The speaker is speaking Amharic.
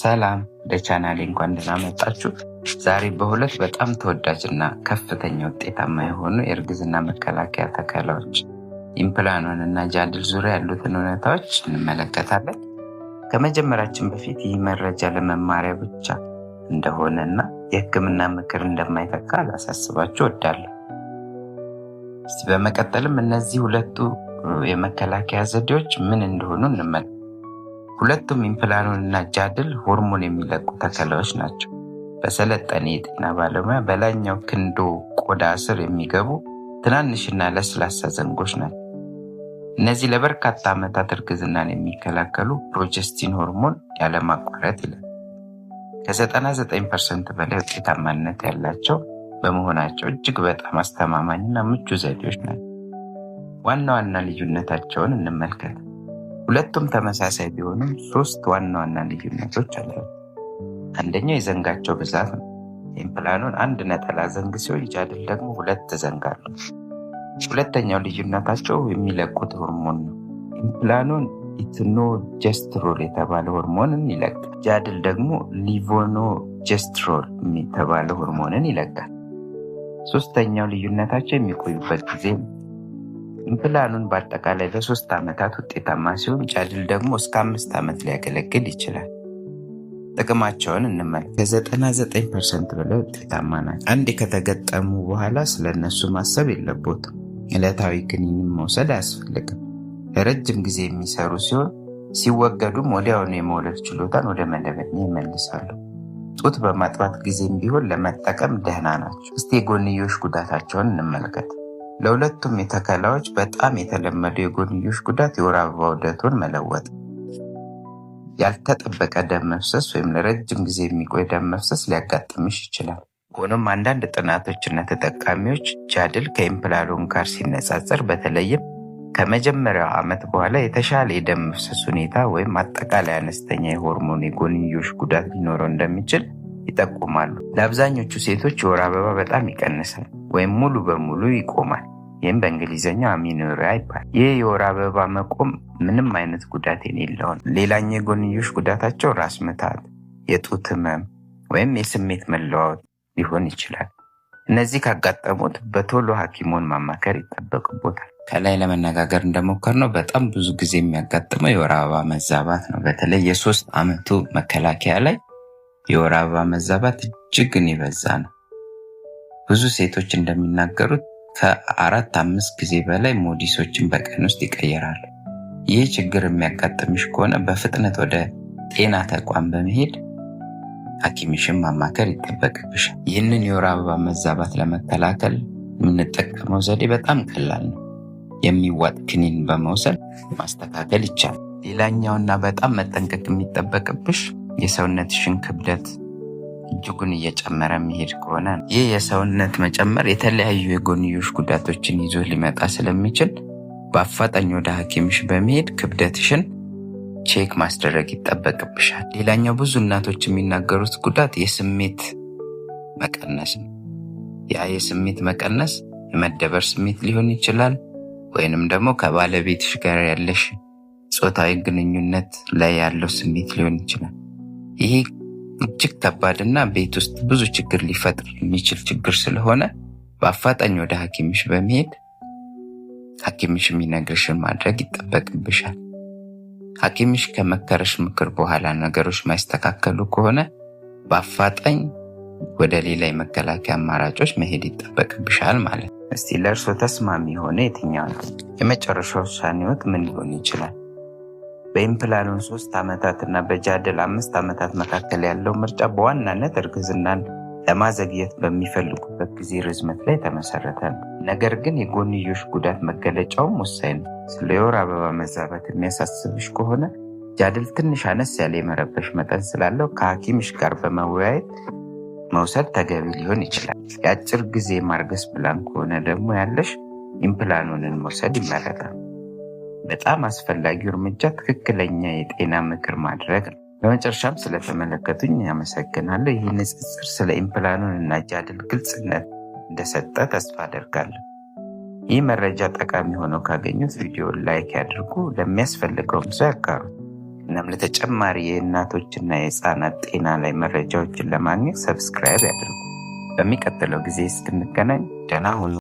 ሰላም ለቻናሌ እንኳን ደህና መጣችሁ። ዛሬ በሁለት በጣም ተወዳጅና ከፍተኛ ውጤታማ የሆኑ የእርግዝና መከላከያ ተከላዎች ኢምፕላኖን እና ጃድል ዙሪያ ያሉትን እውነታዎች እንመለከታለን። ከመጀመራችን በፊት ይህ መረጃ ለመማሪያ ብቻ እንደሆነና የሕክምና ምክር እንደማይተካ ላሳስባችሁ እወዳለሁ። እስቲ በመቀጠልም እነዚህ ሁለቱ የመከላከያ ዘዴዎች ምን እንደሆኑ እንመለከታለን። ሁለቱም ኢምፕላኖን እና ጃድል ሆርሞን የሚለቁ ተከላዎች ናቸው። በሰለጠነ የጤና ባለሙያ በላይኛው ክንዶ ቆዳ ስር የሚገቡ ትናንሽና ለስላሳ ዘንጎች ናቸው። እነዚህ ለበርካታ ዓመታት እርግዝናን የሚከላከሉ ፕሮጀስቲን ሆርሞን ያለማቋረጥ ይለቃሉ። ከ99% በላይ ውጤታማነት ያላቸው በመሆናቸው እጅግ በጣም አስተማማኝና ምቹ ዘዴዎች ናቸው። ዋና ዋና ልዩነታቸውን እንመልከት። ሁለቱም ተመሳሳይ ቢሆኑም ሶስት ዋና ዋና ልዩነቶች አሏቸው። አንደኛው የዘንጋቸው ብዛት ነው። ኢምፕላኖን አንድ ነጠላ ዘንግ ሲሆን ጃድል ደግሞ ሁለት ዘንግ አለው። ሁለተኛው ልዩነታቸው የሚለቁት ሆርሞን ነው። ኢምፕላኖን ኢትኖጀስትሮል የተባለ ሆርሞንን ይለቃል። ጃድል ደግሞ ሊቮኖጀስትሮል የተባለ ሆርሞንን ይለቃል። ሶስተኛው ልዩነታቸው የሚቆዩበት ጊዜ ነው። ኢምፕላኖን በአጠቃላይ ለ3 ዓመታት ውጤታማ ሲሆን ጃድል ደግሞ እስከ 5 ዓመት ሊያገለግል ይችላል። ጥቅማቸውን እንመልከት። ከ99% በላይ ውጤታማ ናቸው። አንዴ ከተገጠሙ በኋላ ስለነሱ ማሰብ የለቦትም። ዕለታዊ ክኒንን መውሰድ አያስፈልግም። ለረጅም ጊዜ የሚሰሩ ሲሆን ሲወገዱም ወዲያውኑ የመውለድ ችሎታን ወደ መደበኛ ይመልሳሉ። ጡት በማጥባት ጊዜም ቢሆን ለመጠቀም ደህና ናቸው። እስቲ የጎንዮሽ ጉዳታቸውን እንመልከት። ለሁለቱም የተከላዎች በጣም የተለመደው የጎንዮሽ ጉዳት የወር አበባ ዑደቶን መለወጥ፣ ያልተጠበቀ ደም መፍሰስ ወይም ለረጅም ጊዜ የሚቆይ ደም መፍሰስ ሊያጋጥምሽ ይችላል። ሆኖም አንዳንድ ጥናቶችና ተጠቃሚዎች ጃድል ከኢምፕላኖን ጋር ሲነጻጸር በተለይም ከመጀመሪያው ዓመት በኋላ የተሻለ የደም መፍሰስ ሁኔታ ወይም አጠቃላይ አነስተኛ የሆርሞን የጎንዮሽ ጉዳት ሊኖረው እንደሚችል ይጠቁማሉ። ለአብዛኞቹ ሴቶች የወር አበባ በጣም ይቀንሳል ወይም ሙሉ በሙሉ ይቆማል። ይህም በእንግሊዝኛው አሚኖሪያ ይባላል። ይህ የወር አበባ መቆም ምንም አይነት ጉዳት የሌለው ነው። ሌላኛው የጎንዮሽ ጉዳታቸው ራስ ምታት፣ የጡት ህመም ወይም የስሜት መለዋወጥ ሊሆን ይችላል። እነዚህ ካጋጠሙት በቶሎ ሐኪሙን ማማከር ይጠበቅቦታል። ከላይ ለመነጋገር እንደሞከርነው በጣም ብዙ ጊዜ የሚያጋጥመው የወር አበባ መዛባት ነው። በተለይ የ3 ዓመቱ መከላከያ ላይ የወር አበባ መዛባት እጅግን ይበዛ ነው። ብዙ ሴቶች እንደሚናገሩት ከ4-5 ጊዜ በላይ ሞዲሶችን በቀን ውስጥ ይቀየራሉ። ይህ ችግር የሚያጋጥምሽ ከሆነ በፍጥነት ወደ ጤና ተቋም በመሄድ ሐኪምሽን ማማከር ይጠበቅብሻል። ይህንን የወር አበባ መዛባት ለመከላከል የምንጠቀመው ዘዴ በጣም ቀላል ነው። የሚዋጥ ክኒን በመውሰድ ማስተካከል ይቻላል። ሌላኛውና በጣም መጠንቀቅ የሚጠበቅብሽ የሰውነትሽን ክብደት እጅጉን እየጨመረ መሄድ ከሆነ ነው። ይህ የሰውነት መጨመር የተለያዩ የጎንዮሽ ጉዳቶችን ይዞ ሊመጣ ስለሚችል በአፋጣኝ ወደ ሐኪምሽ በመሄድ ክብደትሽን ቼክ ማስደረግ ይጠበቅብሻል። ሌላኛው ብዙ እናቶች የሚናገሩት ጉዳት የስሜት መቀነስ ነው። ያ የስሜት መቀነስ የመደበር ስሜት ሊሆን ይችላል፣ ወይንም ደግሞ ከባለቤትሽ ጋር ያለሽ ጾታዊ ግንኙነት ላይ ያለው ስሜት ሊሆን ይችላል። ይሄ እጅግ ከባድና ቤት ውስጥ ብዙ ችግር ሊፈጥር የሚችል ችግር ስለሆነ በአፋጣኝ ወደ ሐኪምሽ በመሄድ ሐኪምሽ የሚነግርሽን ማድረግ ይጠበቅብሻል። ሐኪምሽ ከመከረሽ ምክር በኋላ ነገሮች ማይስተካከሉ ከሆነ በአፋጣኝ ወደ ሌላ የመከላከያ አማራጮች መሄድ ይጠበቅብሻል ማለት ነው። እስቲ ለእርሶ ተስማሚ የሆነ የትኛው ነው? የመጨረሻው ውሳኔዎት ምን ሊሆን ይችላል? በኢምፕላኖን 3 ዓመታት እና በጃድል 5 ዓመታት መካከል ያለው ምርጫ በዋናነት እርግዝናን ለማዘግየት በሚፈልጉበት ጊዜ ርዝመት ላይ ተመሰረተ ነው። ነገር ግን የጎንዮሽ ጉዳት መገለጫውም ወሳኝ ነው። ስለ የወር አበባ መዛባት የሚያሳስብሽ ከሆነ ጃድል ትንሽ አነስ ያለ የመረበሽ መጠን ስላለው ከሐኪምሽ ጋር በመወያየት መውሰድ ተገቢ ሊሆን ይችላል። የአጭር ጊዜ ማርገዝ ፕላን ከሆነ ደግሞ ያለሽ ኢምፕላኖንን መውሰድ ይመረጣል። በጣም አስፈላጊው እርምጃ ትክክለኛ የጤና ምክር ማድረግ ነው። በመጨረሻም ስለተመለከቱኝ ያመሰግናለሁ። ይህ ንጽጽር ስለ ኢምፕላኖን እና ጃድል ግልጽነት እንደሰጠ ተስፋ አደርጋለሁ። ይህ መረጃ ጠቃሚ ሆኖ ካገኙት ቪዲዮውን ላይክ ያድርጉ፣ ለሚያስፈልገውም ሰው ያጋሩ። እናም ለተጨማሪ የእናቶችና የህፃናት ጤና ላይ መረጃዎችን ለማግኘት ሰብስክራይብ ያድርጉ። በሚቀጥለው ጊዜ እስክንገናኝ ደህና ሁኑ።